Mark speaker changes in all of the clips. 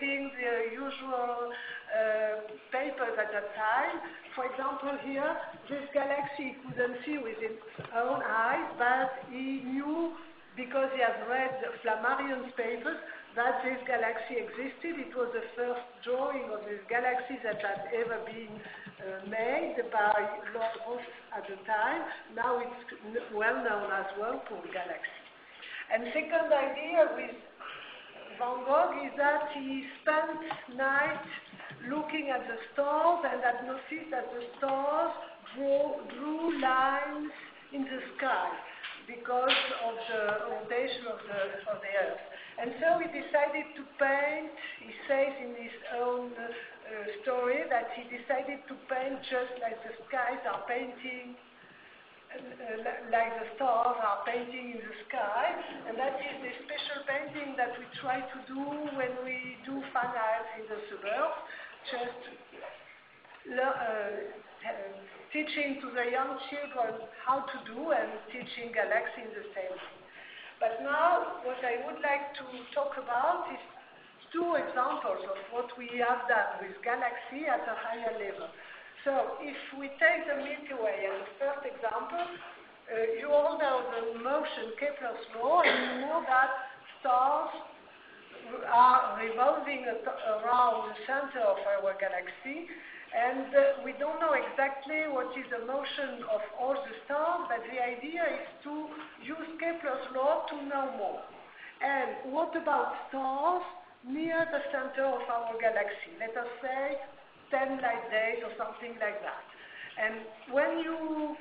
Speaker 1: reading the usual papers at that time. For example, here, this galaxy he couldn't see with his own eyes, but he knew, because he had read Flammarion's papers, that this galaxy existed. It was the first drawing of this galaxy that had ever been made by Lord Rosse at the time. Now it's well known as Whirlpool Galaxy. And second idea with Van Gogh is that he spent night looking at the stars and had noticed that the stars drew lines in the sky because of the rotation of the Earth. And so he decided to paint. He says in his own story that he decided to paint just like the skies are painting, like the stars are painting in the sky. And that is the special painting that we try to do when we do fan art in the suburbs, just teaching to the young children how to do and teaching galaxy in the same way. But now, what I would like to talk about is two examples of what we have done with galaxy at a higher level. So, if we take the Milky Way as the first example, you all know the motion Kepler's law, and you know that stars are revolving around the center of our galaxy. And we don't know exactly what is the motion of all the stars, but the idea is to use Kepler's law to know more. And what about stars near the center of our galaxy? Let us say 10 light days or something like that. And when you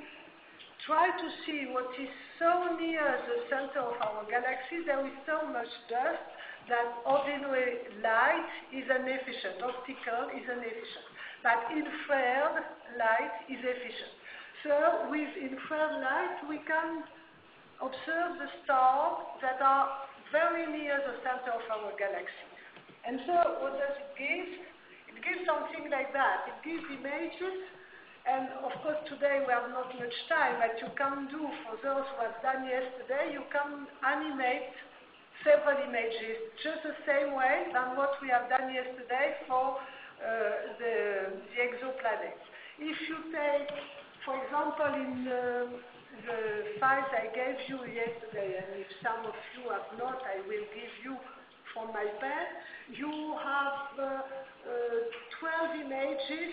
Speaker 1: try to see what is so near the center of our galaxy, there is so much dust that ordinary light is inefficient, optical is inefficient. But infrared light is efficient. So with infrared light, we can observe the stars that are very near the center of our galaxy. And so what does it give? It gives something like that. It gives images, and of course today we have not much time, but you can do, for those who have done yesterday, you can animate several images just the same way than what we have done yesterday for the exoplanets. If you take, for example, in the files I gave you yesterday, and if some of you have not, I will give you from my pen, you have 12 images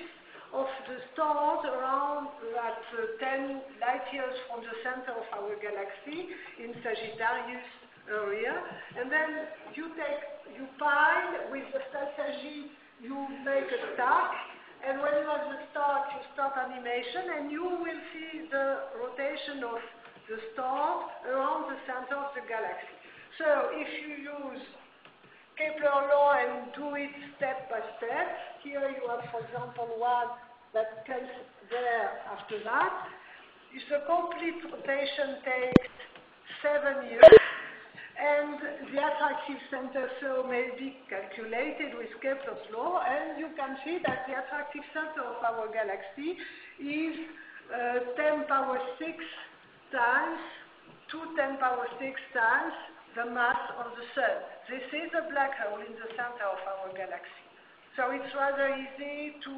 Speaker 1: of the stars around at 10 light years from the center of our galaxy in Sagittarius area, and then you pile with the strategy. You make a stack, and when you have the stack, you start animation, and you will see the rotation of the stars around the center of the galaxy. So if you use Kepler law and do it step by step, here you have, for example, one that comes there after that. If the complete rotation takes 7 years, and the attractive center so may be calculated with Kepler's law, and you can see that the attractive center of our galaxy is 10 power 6 times, 10 power 6 times the mass of the Sun. This is a black hole in the center of our galaxy. So it's rather easy to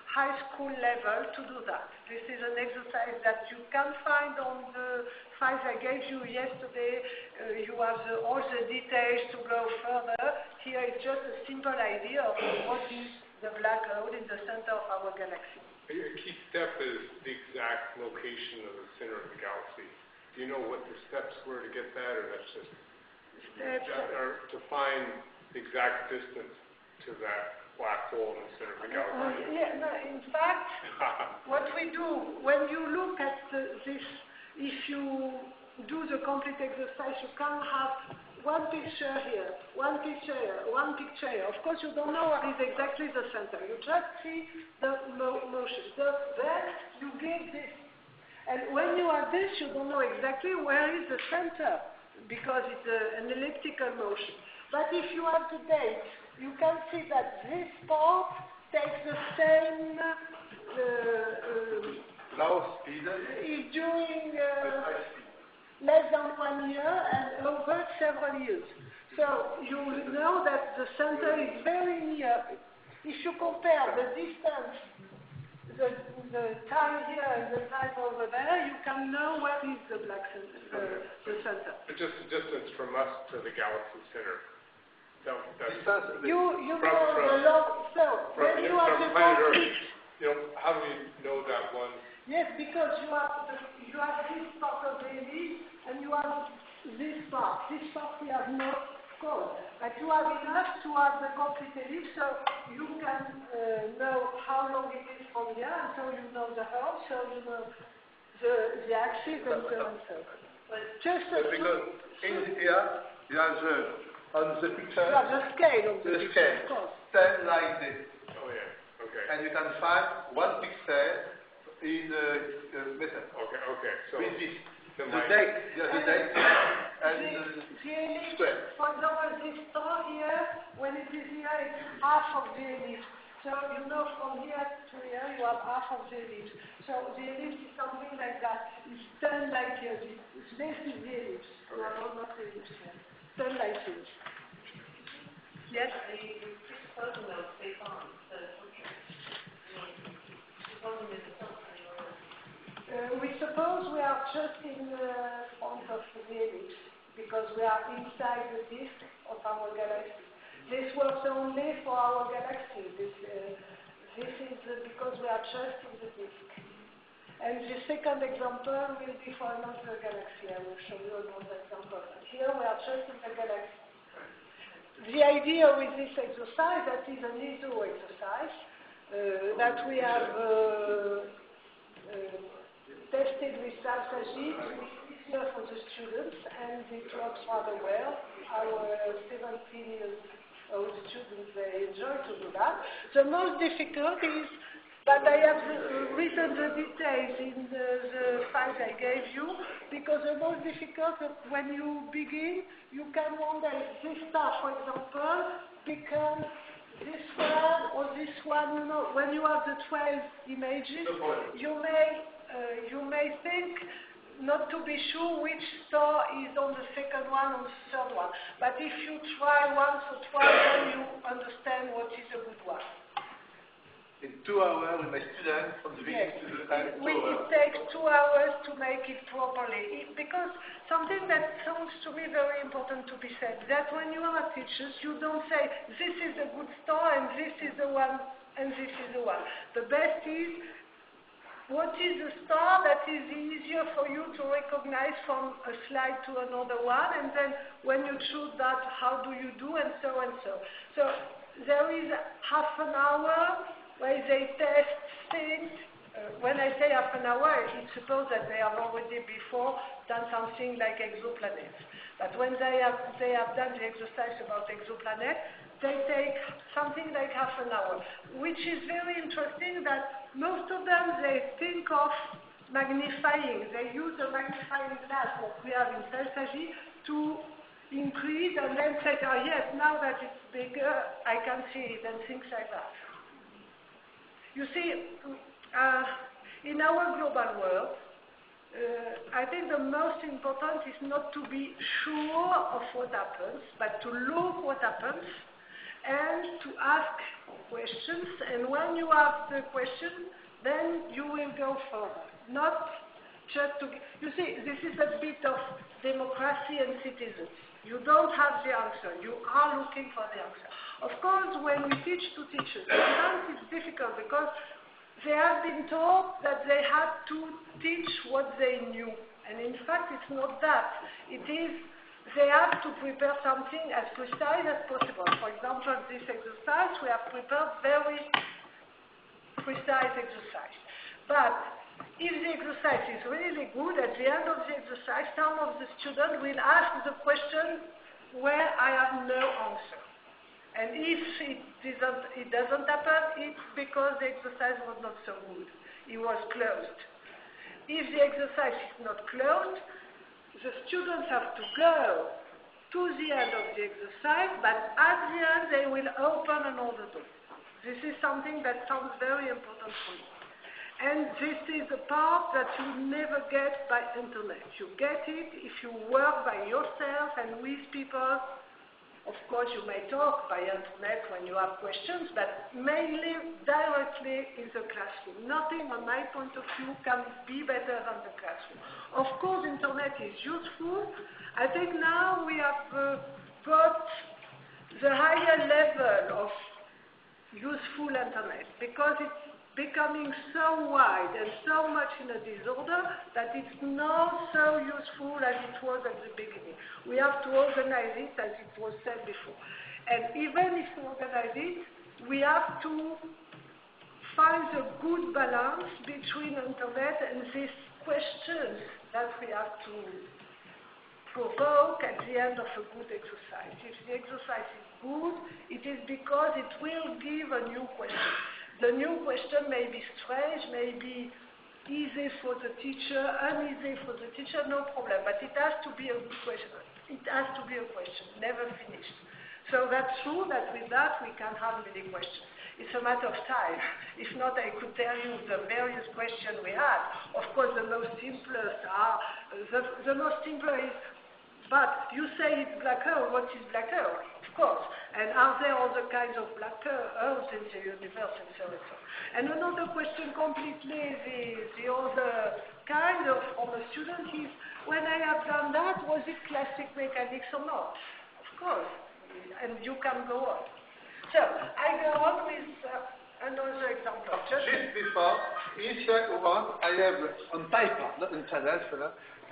Speaker 1: high school level to do that. This is an exercise that you can find on the files I gave you yesterday. You have all the details to go further. Here is just a simple idea of what is the black hole in the center of our galaxy.
Speaker 2: A key step is the exact location of the center of the galaxy. Do you know what the steps were to get that, or that's just or to find the exact distance to that black hole in the center of the galaxy?
Speaker 1: In fact, what we do, when you look at this, if you do the complete exercise, you can have one picture here, one picture here, one picture here. Of course, you don't know what is exactly the center. You just see the motion. Then you give this. And when you have this, you don't know exactly where is the center, because it's an elliptical motion. But if you have the date, you can see that this part takes the same is doing less than 1 year and over several years. So you know that the center is very near. If you compare the distance, the time here and the time over there, you can know where is the black center, the center.
Speaker 2: Just the distance from us to the galaxy center.
Speaker 1: You know the log. So when you have the
Speaker 2: planet Earth, how do we know that one?
Speaker 1: Yes, because you have this part of the ellipse and you have this part. This part we have no code, but you have enough to have the complete ellipse, so you can know how long it is from here, and so you know the Earth, so you know the axis, and so on and so on. Just
Speaker 3: because in here you have on the picture.
Speaker 1: You have the scale of the picture, of course.
Speaker 3: 10 like this.
Speaker 2: Oh yeah. Okay.
Speaker 3: And you can find 1 pixel in meter.
Speaker 2: Okay. So
Speaker 3: with this.
Speaker 2: The
Speaker 3: date, and
Speaker 1: the ellipse,
Speaker 3: square.
Speaker 1: for example, this star here, when it is here, it's half of the ellipse. So you know from here to here, you have half of the ellipse. So the ellipse is something like that. It's 10 light years. This is the ellipse. You have almost the ellipse here. 10 light years. Yes? We suppose we are just in front of the ellipse because we are inside the disk of our galaxy. This works only for our galaxy. This is because we are just in the disk. And the second example will be for another galaxy. I will show you another example. Here we are just in the galaxy. The idea with this exercise, that is an ISO exercise, that we have tested with Salsagit, it's easier for the students, and it works rather well. Our 17 years old students, they enjoy to do that. The most difficult is that I have written the details in the files I gave you, because the most difficult is when you begin, you can wonder if this star, for example, becomes this one or this one. When you have the 12 images, you may think not to be sure which star is on the second one or the third one. But if you try once or twice, then you understand what is a good one.
Speaker 3: In 2 hours with my students from the beginning to the end.
Speaker 1: It takes 2 hours to make it properly. Because something that sounds to me very important to be said, that when you are teachers, you don't say, this is a good star and this is the one and this is the one. The best is, what is the star that is easier for you to recognize from a slide to another one, and then when you choose that, how do you do, and so and so. So there is half an hour where they test things. When I say half an hour, it's supposed that they have already before done something like exoplanets. But when they have done the exercise about exoplanets, they take something like half an hour, which is very interesting that most of them, they think of magnifying. They use a magnifying glass that we have in Salsagit to increase and then say, oh yes, now that it's bigger, I can see it, and things like that. You see, in our global world, I think the most important is not to be sure of what happens, but to look what happens and to ask questions. And when you ask the question, then you will go further. Not just to... You see, this is a bit of democracy and citizens. You don't have the answer. You are looking for the answer. Of course, when we teach to teachers, sometimes it's difficult because they have been taught that they had to teach what they knew. And in fact, it's not that. It is, they have to prepare something as precise as possible. For example, this exercise, we have prepared very precise exercise. But if the exercise is really good, at the end of the exercise, some of the students will ask the question where I have no answer. And if it doesn't happen, it's because the exercise was not so good. It was closed. If the exercise is not closed, the students have to go to the end of the exercise, but at the end they will open another door. This is something that sounds very important for you. And this is a part that you never get by internet. You get it if you work by yourself and with people Of course, you may talk by internet when you have questions, but mainly directly in the classroom. Nothing, on my point of view, can be better than the classroom. Of course, internet is useful. I think now we have got the higher level of useful internet because it's becoming so wide and so much in a disorder that it's not so useful as it was at the beginning. We have to organize it as it was said before. And even if we organize it, we have to find a good balance between internet and these questions that we have to provoke at the end of a good exercise. If the exercise is good, it is because it will give a new question. The new question may be strange, may be easy for the teacher, uneasy for the teacher, no problem. But it has to be a good question. It has to be a question, never finished. So that's true that with that we can have many questions. It's a matter of time. If not, I could tell you the various questions we had. Of course, the most simplest are, the most simple is, but you say it's black hole, what is black hole? Of course. And are there other kinds of black holes in the universe and so on? And another question completely the other kind of from a student is, when I have done that, was it classic mechanics or not? Of course. And you can go on. So, I go on with another example.
Speaker 3: Just before, if you want, I have on paper, not on internet,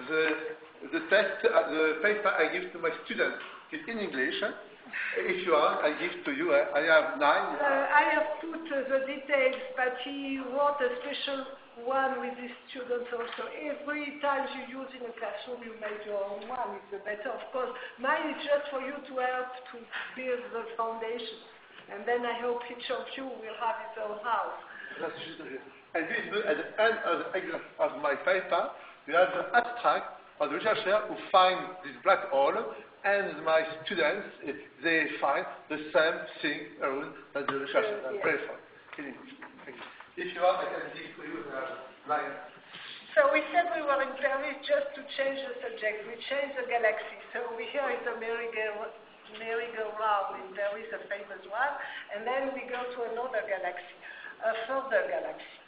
Speaker 3: the test, the paper I give to my students is in English. If you want, I give to you. I have 9.
Speaker 1: I have put the details, but he wrote a special one with his students also. Every time you use in a classroom, you make your own one. It's better, of course. Mine is just for you to help to build the foundation. And then I hope each of you will have his own house.
Speaker 3: And this, at the end of my paper, you have the abstract of the researcher who find this black hole, and my students, they find the same thing around as the researcher. Very fun. If you want, I can give to you the line.
Speaker 1: So we said we were in Paris just to change the subject. We changed the galaxy. So we here is a merry-go-round in Paris, a famous one, and then we go to another galaxy, a further galaxy.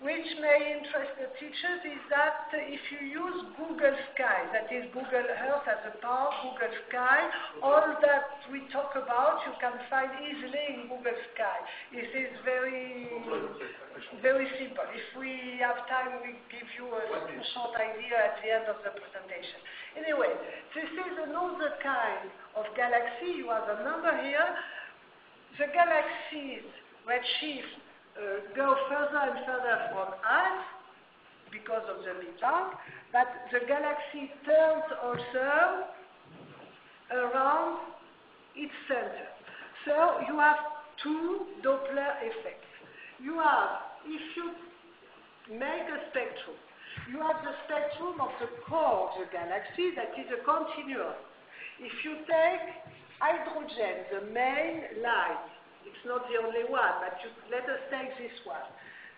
Speaker 1: Which may interest the teachers is that if you use Google Sky, that is Google Earth as a part, Google Sky, all that we talk about you can find easily in Google Sky. It is very, very simple. If we have time, we give you a short idea at the end of the presentation. Anyway, this is another kind of galaxy. You have a number here. The galaxies redshift go further and further from us because of the Big Bang, but the galaxy turns also around its center. So you have two Doppler effects. You have, if you make a spectrum, you have the spectrum of the core of the galaxy, that is a continuum. If you take hydrogen, the main line, it's not the only one, but let us take this one.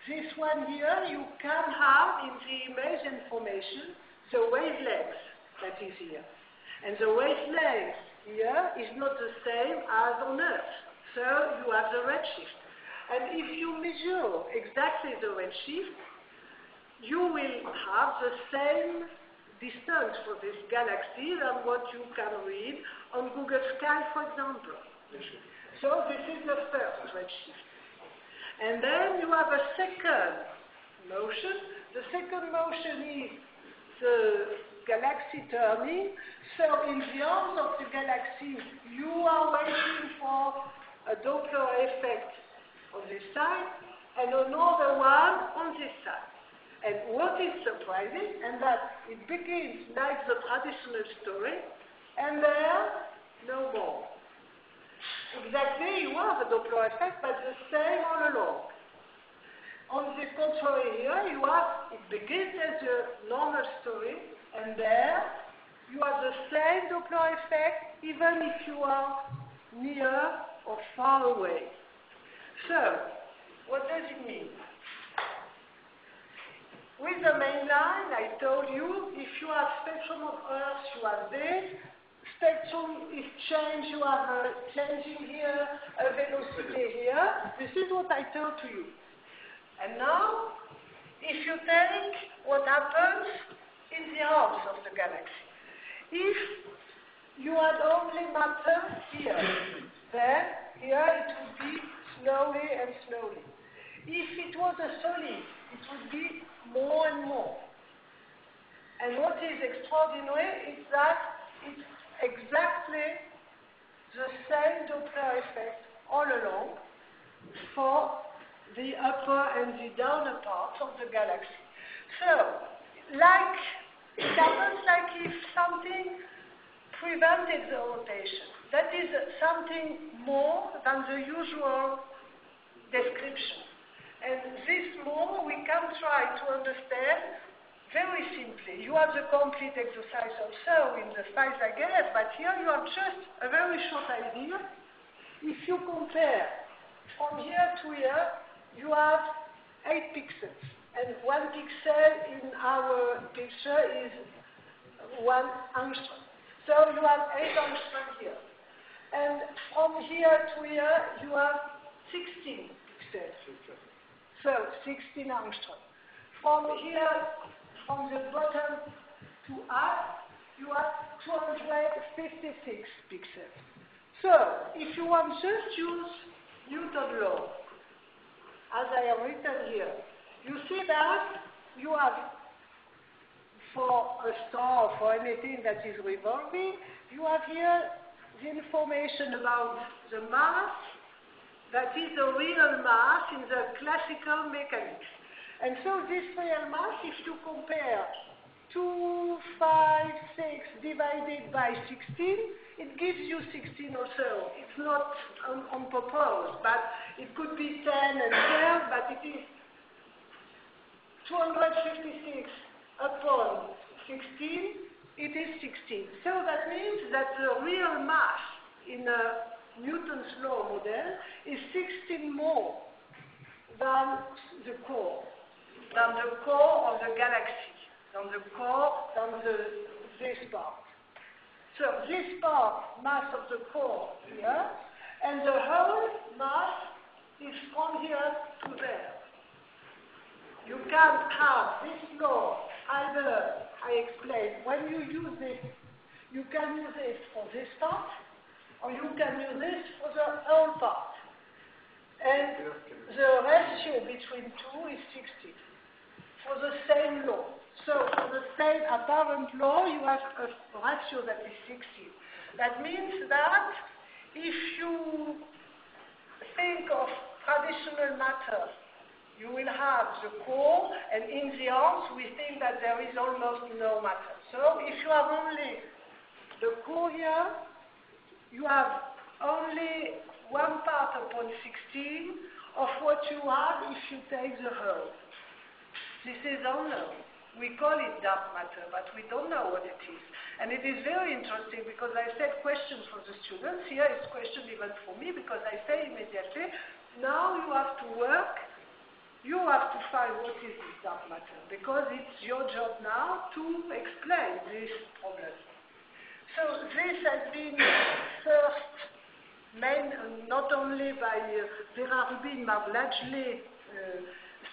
Speaker 1: This one here, you can have in the image information the wavelength that is here. And the wavelength here is not the same as on Earth. So you have the redshift. And if you measure exactly the redshift, you will have the same distance for this galaxy than what you can read on Google Sky, for example. So this is the first redshift. And then you have a second motion. The second motion is the galaxy turning. So in the arms of the galaxy, you are waiting for a Doppler effect on this side and another one on this side. And what is surprising, and that it begins like the traditional story, and there, no more. Exactly, you have a Doppler effect, but the same all along. On the contrary here, you have, it begins as a normal story, and there, you have the same Doppler effect, even if you are near or far away. So, what does it mean? With the main line, I told you, if you have spectrum of Earth, you have this. spectrum is changed. You have a changing here, a velocity here. This is what I told to you. And now, if you take what happens in the arms of the galaxy, if you had only matter here, then here it would be slowly and slowly. If it was a solid, it would be more and more. And what is extraordinary is that it's exactly the same Doppler effect all along for the upper and the downer parts of the galaxy. So, like, it happens like if something prevented the rotation. That is something more than the usual description. And this more we can try to understand very simply. You have the complete exercise also in the slides I gave, but here you have just a very short idea. If you compare from here to here, you have 8 pixels. And 1 pixel in our picture is 1 angstrom. So you have 8 angstrom here. And from here to here, you have 16 pixels. So 16 angstrom. From here, from the bottom to up, you have 256 pixels. So, if you want just use Newton's law, as I have written here, you see that you have, for a star or for anything that is revolving, you have here the information about the mass, that is the real mass in the classical mechanics. And so this real mass, if you compare 2, 5, 6 divided by 16, it gives you 16 or so. It's not on purpose, but it could be 10 and 12, but it is 256 upon 16, it is 16. So that means that the real mass in a Newton's law model is 16 more than the core of the galaxy, this part. So this part, mass of the core here, and the whole mass is from here to there. You can't have this law either, I explained, when you use this, you can use this for this part, or you can use this for the whole part. And the ratio between two is 60. For the same law. So for the same apparent law, you have a ratio that is 60. That means that if you think of traditional matter, you will have the core, and in the arms, we think that there is almost no matter. So if you have only the core here, you have only 1 part upon 16 of what you have if you take the whole. This is unknown. We call it dark matter, but we don't know what it is. And it is very interesting because I said questions for the students. Here it's question even for me because I say immediately, now you have to work, you have to find what is this dark matter because it's your job now to explain this problem. So this has been first made not only by Vera Rubin, but largely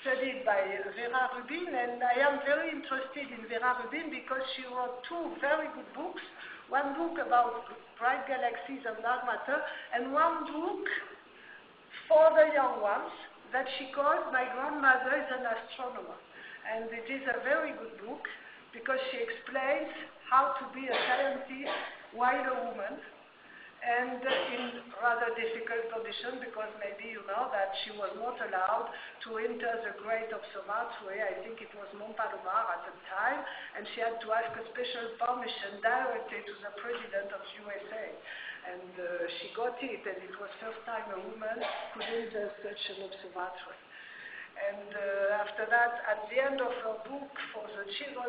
Speaker 1: studied by Vera Rubin, and I am very interested in Vera Rubin because she wrote 2 very good books. One book about bright galaxies and dark matter, and one book for the young ones that she called My Grandmother is an Astronomer. And it is a very good book because she explains how to be a scientist while a woman, and in rather difficult conditions because maybe you know that she was not allowed to enter the great observatory. I think it was Mont Palomar at the time, and she had to ask a special permission directly to the president of USA. And she got it, and it was the first time a woman could enter such an observatory. And after that, at the end of her book for the children,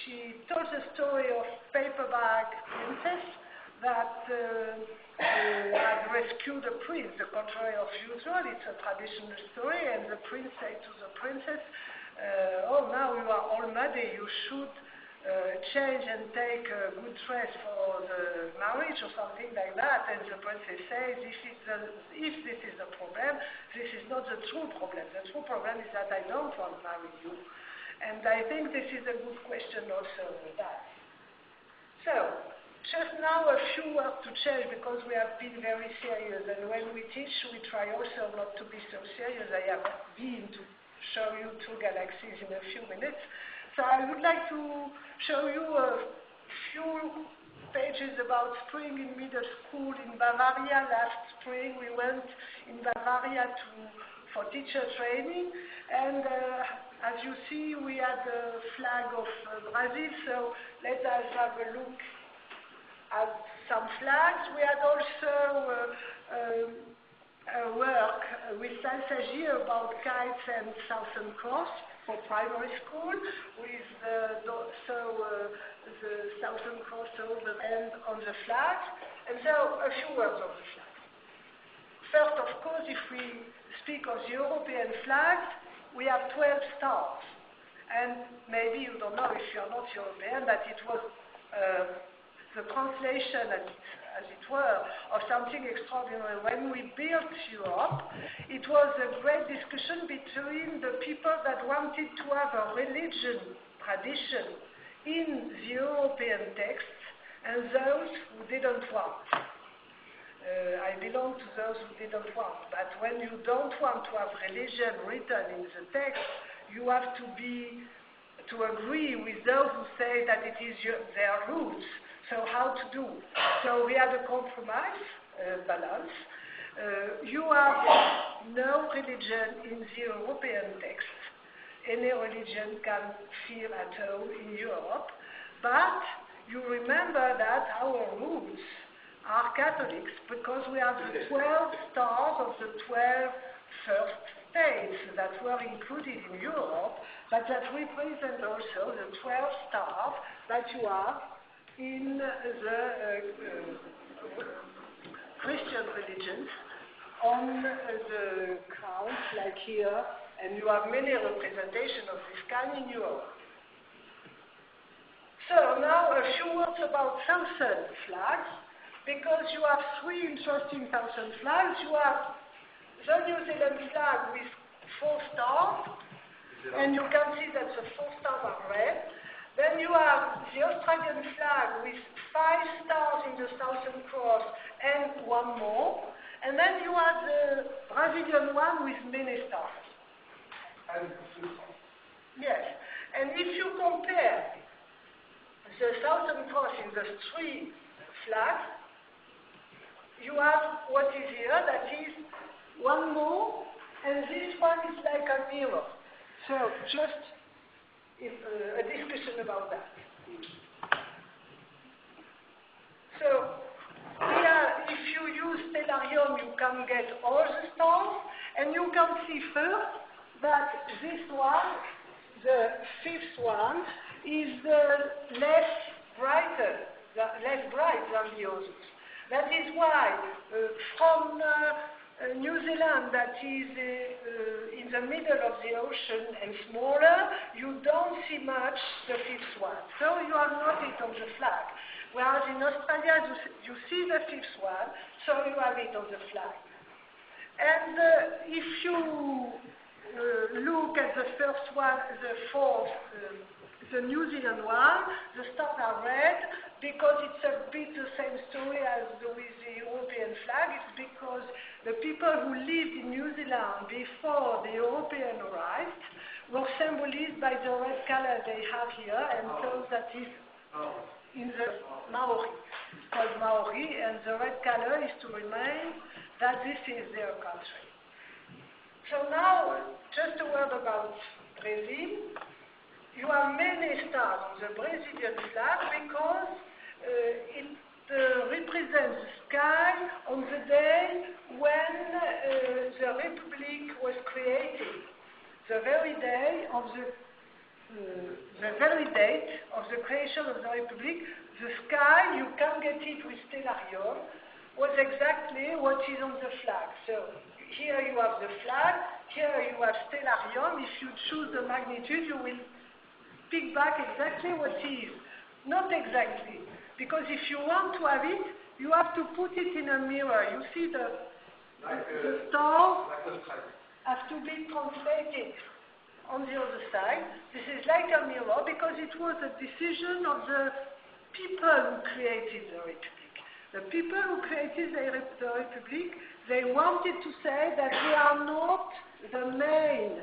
Speaker 1: she told the story of Paperback Princess that had rescued a prince, the contrary of usual. It's a traditional story, and the prince said to the princess, oh, now you are all muddy, you should change and take a good dress for the marriage or something like that, and the princess says, if this is the problem, this is not the true problem. The true problem is that I don't want to marry you. And I think this is a good question also with that. So, just now a few words to change because we have been very serious, and when we teach, we try also not to be so serious. I have been to show you two galaxies in a few minutes. So I would like to show you a few pages about spring in middle school in Bavaria. Last spring we went in Bavaria for teacher training, and as you see we had the flag of Brazil, so let us have a look at some flags. We had also work with Salsagi about kites and Southern Cross for primary school, with the Southern Cross over and on the flag. And so a few words on the flag. First, of course, if we speak of the European flag, we have 12 stars. And maybe you don't know, if you're not European, that it was the translation, as it were, of something extraordinary. When we built Europe, it was a great discussion between the people that wanted to have a religion tradition in the European texts and those who didn't want. I belong to those who didn't want, but when you don't want to have religion written in the text, you have to agree with those who say that it is their roots. So how to do? So we had a compromise, balance. You have no religion in the European text. Any religion can feel at home in Europe, but you remember that our roots are Catholics because we have the 12 stars of the 12 first states that were included in Europe, but that represent also the 12 stars that you have in the Christian religions on the crowns, like here, and you have many representations of this kind in Europe. So now a few words about Southern flags, because you have three interesting Southern flags. You have the New Zealand flag with 4 stars, and you can see that the 4 stars are red. Then you have the Australian flag with 5 stars in the Southern Cross and 1 more. And then you have the Brazilian one with many stars. Yes. And if you compare the Southern Cross in the 3 flags, you have what is here, that is 1 more, and this one is like a mirror. So just a discussion about that. So here, if you use stellarium, you can get all the stars, and you can see first that this one, the 5th one, is less bright than the others. That is why from New Zealand, that is in the middle of the ocean and smaller, you don't see much the 5th one. So you have not it on the flag. Whereas in Australia, you see the 5th one, so you have it on the flag. And if you look at the first one, the 4th, the New Zealand one, the stars are red, because it's a bit the same story as with the European flag. It's because the people who lived in New Zealand before the European arrived were symbolized by the red color they have here, and so that is in the Maori. It's called Maori, and the red color is to remind that this is their country. So now, just a word about Brazil. You have many stars on the Brazilian flag because it represents the sky on the day when the Republic was created. The very date of the creation of the Republic, the sky, you can get it with stellarium, was exactly what is on the flag. So here you have the flag, here you have stellarium. If you choose the magnitude, you will speak back exactly what is. Not exactly. Because if you want to have it, you have to put it in a mirror. You see the stars have to be translated on the other side. This is like a mirror because it was a decision of the people who created the Republic. The people who created the Republic, they wanted to say that we are not the main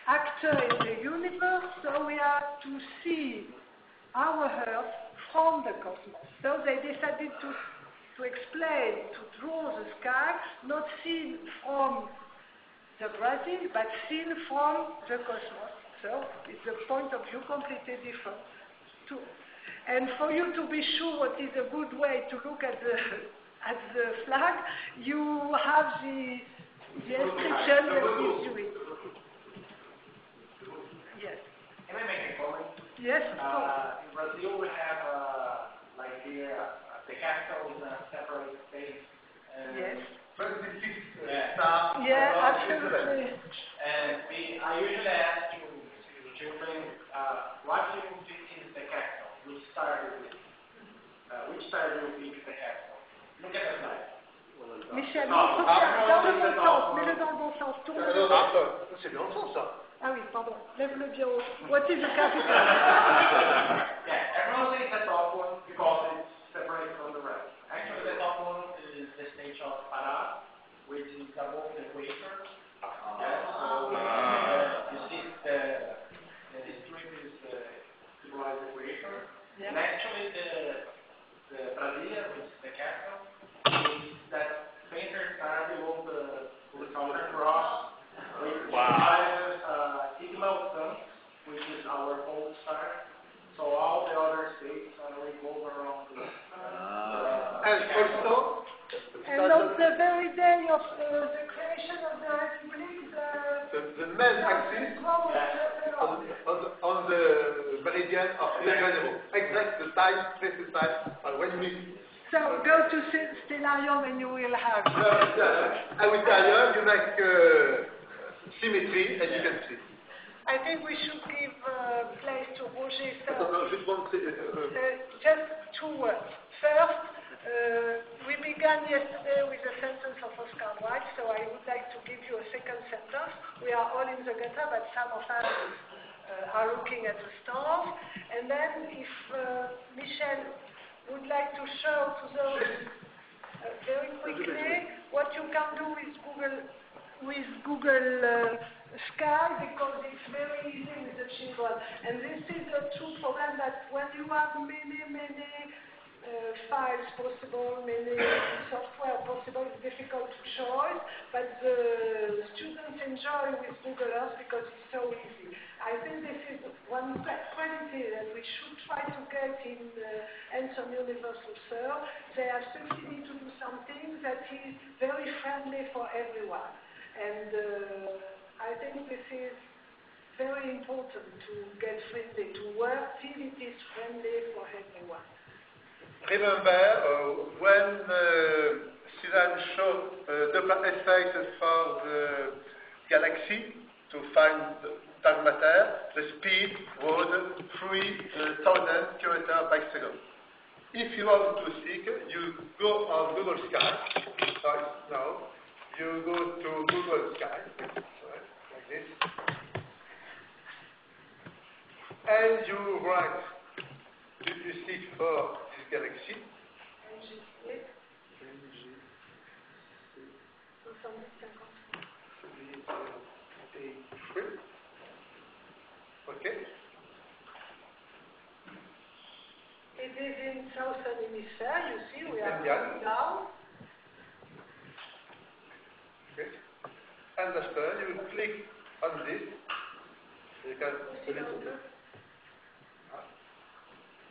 Speaker 1: actor in the universe, so we have to see our Earth from the cosmos. So they decided to explain, to draw the sky, not seen from the Brazil, but seen from the cosmos. So it's a point of view completely different. And for you to be sure what is a good way to look at the flag, you have the inscription that gives you it. Yes.
Speaker 4: Can I make a comment?
Speaker 1: Yes, of course.
Speaker 4: In Brazil, we have like the capital is a separate state.
Speaker 1: Yes.
Speaker 3: 26
Speaker 4: Yeah.
Speaker 3: stars.
Speaker 1: Yeah, absolutely.
Speaker 4: And I usually ask children, what do you think is the capital? Which star do you think is the capital? Look at the slide.
Speaker 1: Michel, dans le bon sens, mets-le dans le bon sens. Tourne le bon sens.
Speaker 3: C'est bien le sens, ça.
Speaker 1: Ah oui, pardon. Lève-le bien haut. What is the capital?
Speaker 4: Yeah, everyone thinks the top one because it's separate from the rest. Actually, the top one is the state of Pará, which is above the equator. Yes, so you see the strip is below the equator.
Speaker 1: Yeah.
Speaker 4: And actually, the Brasilia, which is the capital, is that fainter star below the Southern Cross. Which is our pole star. So all the other states revolve around the
Speaker 3: And also,
Speaker 1: And on the very day of the creation of the Republic,
Speaker 3: the main axis on the meridian of Rio de Janeiro. Exact the time, precise, when we.
Speaker 1: So go to Stellarium and you will have.
Speaker 3: I will tell you, you make symmetry and you can see.
Speaker 1: I think we should give place to Roger first. Just 2 words. First, we began yesterday with a sentence of Oscar Wilde, so I would like to give you a second sentence. We are all in the gutter, but some of us are looking at the stars. And then if Michel would like to show to those very quickly what you can do with Google Sky, because it's very easy with the children. And this is a true problem that when you have many files possible, many software possible, it's difficult to choose, but the students enjoy with Google Earth because it's so easy. I think this is one quality that we should try to get in Handsome Universal Sir. They have succeeded to do something that is very friendly for everyone. And I think this is very important to get friendly, to work till it is friendly for everyone.
Speaker 3: Remember, when Suzanne showed Doppler effect for the galaxy to find dark matter, the speed was 3,000 km per second. If you want to seek, you go on Google Sky. Now, you go to Google Sky, like this, and you write, you seek for galaxy. Okay.
Speaker 1: It is in southern hemisphere, you see, we are
Speaker 3: Indian.
Speaker 1: down.
Speaker 3: Okay. And after you click on this, you can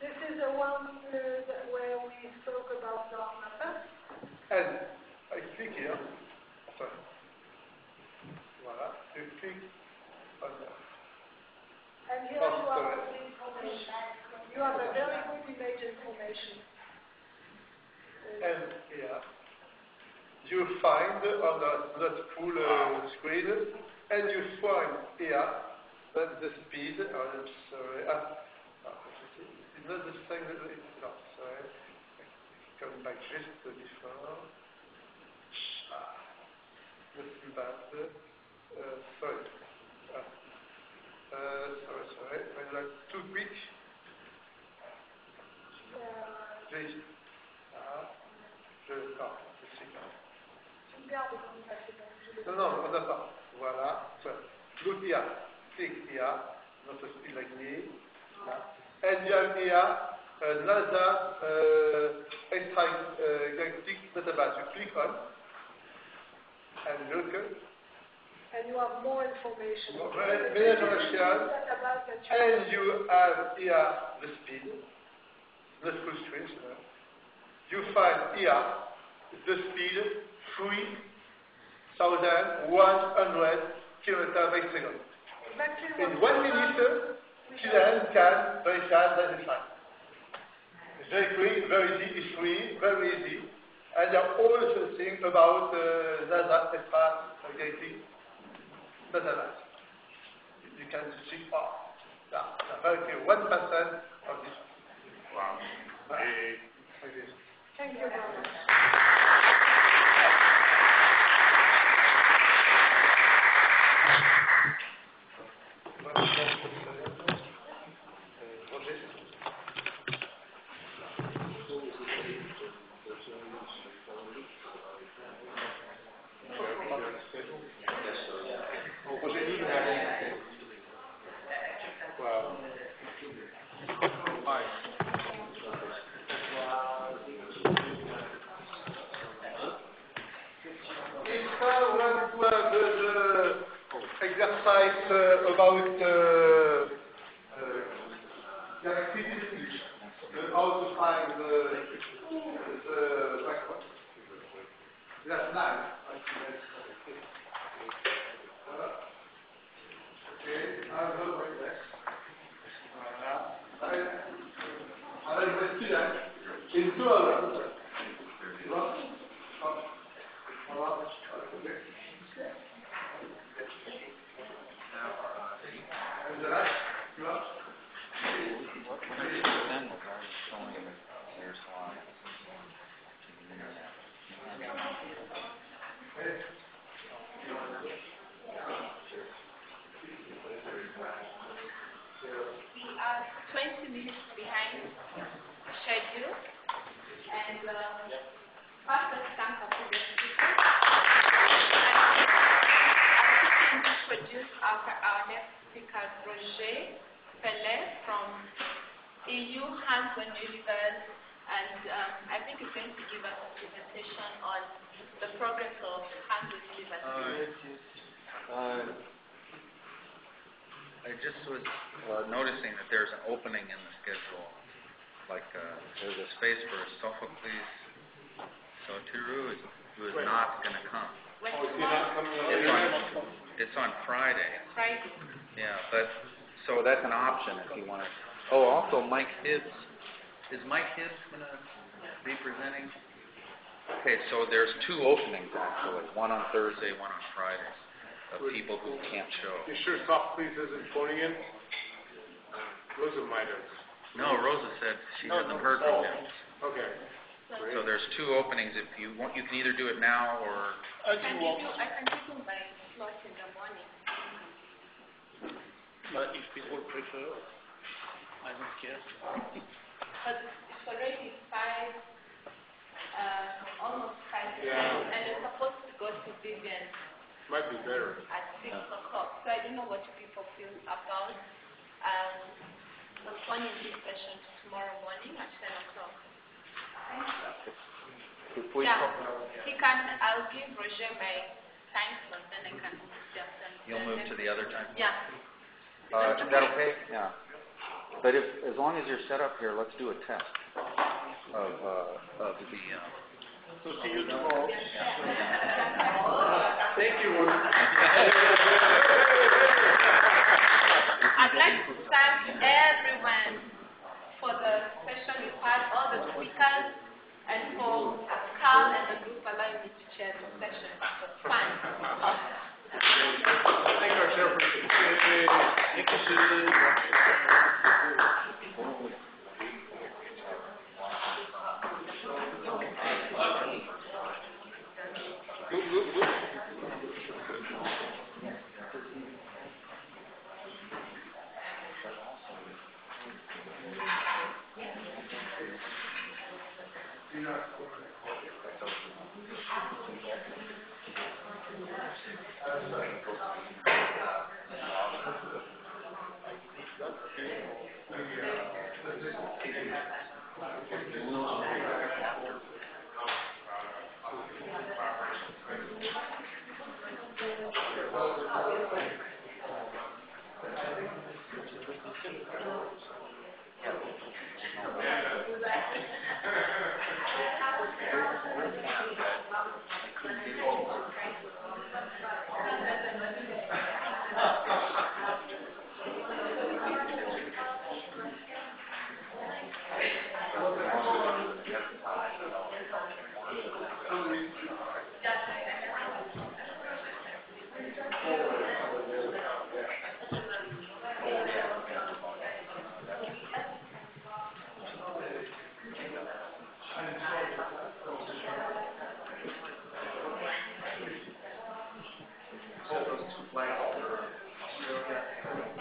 Speaker 1: This is the one where we spoke about dark matter.
Speaker 3: And I click here. Sorry. Voilà. You click on that.
Speaker 1: And here you have the information. You have a very good image information.
Speaker 3: And here you find on the not full screen, and you find here then the speed, I'm sorry, it's not the same, no, sorry, come back just before, not too bad, sorry, when I'm too quick, just, non, on n'a pas. Voilà. Look here. Click here. Not a speed like me. And you have here another extract galactic database. You click on and look.
Speaker 1: And you have more information.
Speaker 3: Many information. And you have here the speed. Not full string. You find here the speed 3,100 kilometers per second.
Speaker 1: Exactly.
Speaker 3: In 1 minute, students can verify that it's fine. It's very quick, very easy, it's free, very easy. And there are all the things about NASA, ESPA, galactic database. You can see, very clear, 1% of this.
Speaker 2: Wow. Hey.
Speaker 1: Thank you very much.
Speaker 3: Exercise about how to find the background. That's nice. Okay, I'll go like that. I will do that in 2 hours.
Speaker 5: We are 20 minutes behind schedule, and first let's thank our previous speakers. I'm going to introduce our next speaker, Roger Faye from EU Hands-on Universe, and I think he's going to give us a presentation on the progress of Hands-on Universe.
Speaker 6: I just was noticing that there's an opening in the schedule, like there's a space for Sophocles. So Tiru is not going to come. It's on Friday.
Speaker 5: Friday.
Speaker 6: Yeah, but so that's an option if you want to. Oh, also Mike Hibbs. Is Mike Hibbs going to be presenting? Okay, so there's 2 openings actually, one on Thursday, one on Friday. Of people who can't show.
Speaker 2: You sure Sophocles isn't phoning in? Rosa might have.
Speaker 6: No, Rosa said she hasn't heard from him.
Speaker 2: Okay.
Speaker 6: So there's 2 openings. If you want, you can either do it now or.
Speaker 5: I can give you my slot in the morning.
Speaker 7: But if people prefer, I don't care.
Speaker 5: But it's already 5, almost 5,
Speaker 2: Yeah.
Speaker 5: and it's supposed to go to Vivian
Speaker 2: Might be better.
Speaker 5: at 6 o'clock. So I don't know what people feel about postponing this session to tomorrow morning at 10 o'clock. I'll give Roger my time slot, then I can just.
Speaker 6: You'll move to the other time?
Speaker 5: Yeah.
Speaker 6: Is that okay? Yeah. But as long as you're set up here, let's do a test of the.
Speaker 7: So see you tomorrow.
Speaker 3: Thank you.
Speaker 5: I'd like to thank everyone for the session we've had, all the speakers, and for Carl and the group allowing me to chair the session. It was fun.
Speaker 2: Thank our chairperson.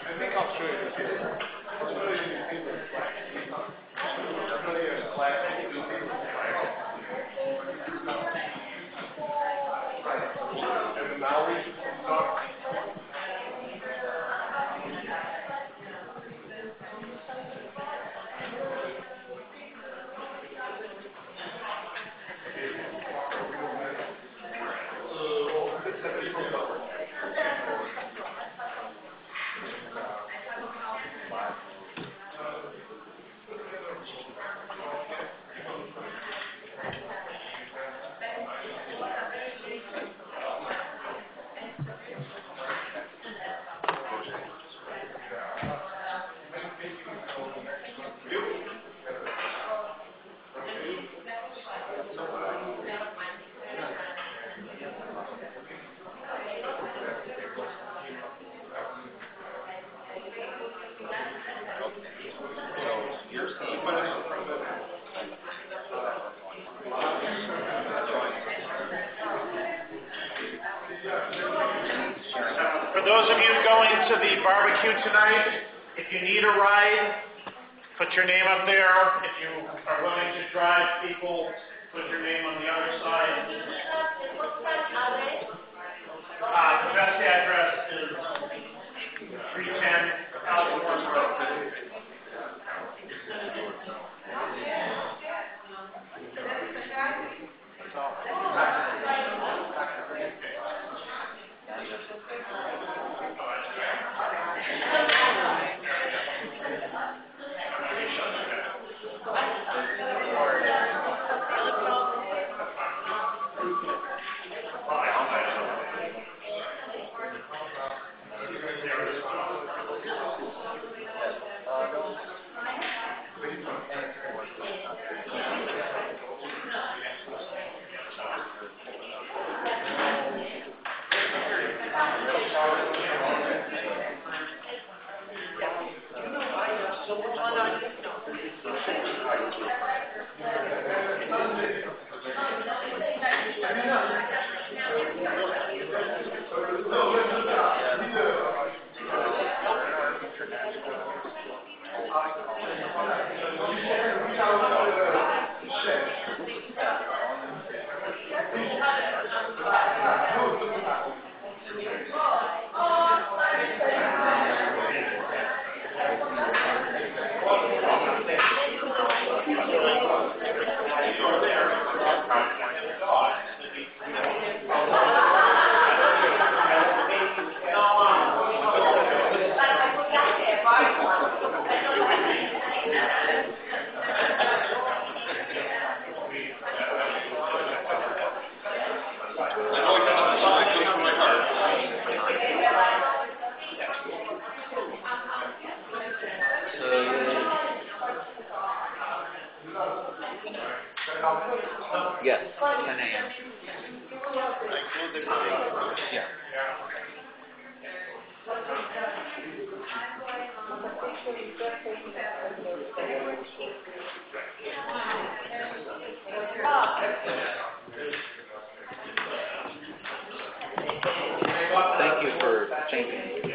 Speaker 2: I think Australia is here. Australia is people flag. Australia is flag. And the Maoris talk.
Speaker 4: For those of you going to the barbecue tonight, if you need a ride, put your name up there. If you are willing to drive people, put your name on the other side. The best address is 310 Alcorn Road.
Speaker 6: Yes, 10 a.m. Yeah. Thank you for changing.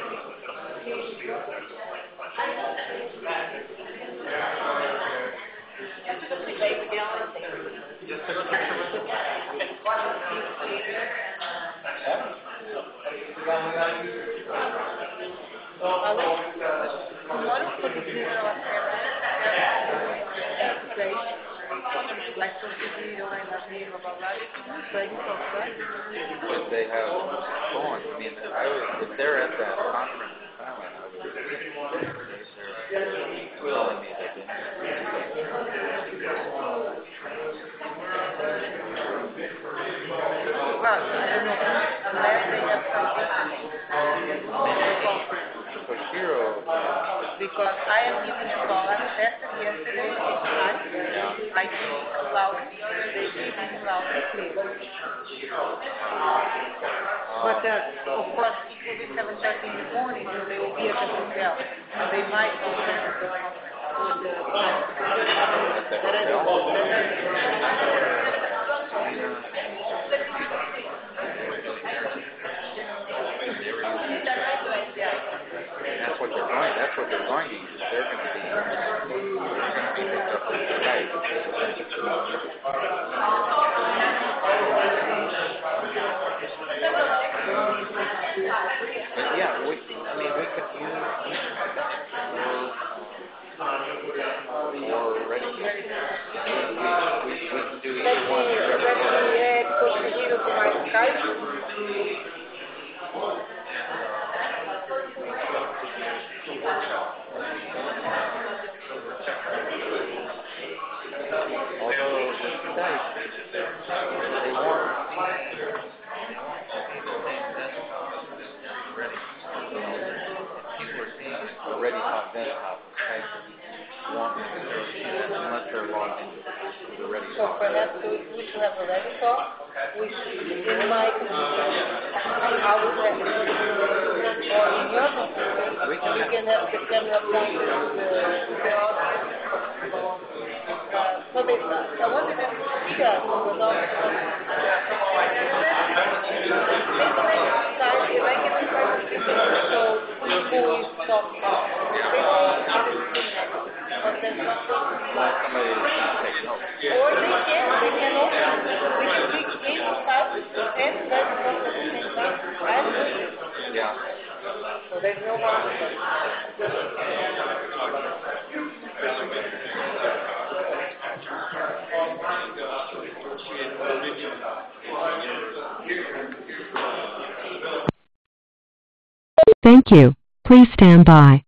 Speaker 6: If they have gone, I mean, if they're at that conference in Thailand, I would they're telling me that for Hero,
Speaker 8: because I am giving a call. I tested yesterday. It's nice. I think loud. They give me loud and clear. But of course, it will be 7:30 in the morning, so they will be at the hotel. They might go to the
Speaker 6: That's what they're going. That's what they're going to use. They're going to be picked up in Skype. But yeah, we could use or ready. We can do either one. Although the Skype, they want ready. People are seeing a ready top desktop. Skype want unless they're logged into the ready
Speaker 8: So perhaps we should have a ready talk. We should, in my, I would have, or in your computer, we can have the camera point to the audience. So they, I wanted them to see that because also, so who is talking? But there's nothing.
Speaker 6: somebody take notes.
Speaker 8: Or they can also, we can speak inside and let's talk at the same time. I'm good.
Speaker 6: Yeah.
Speaker 8: So there's no harm.
Speaker 9: Thank you. Please stand by.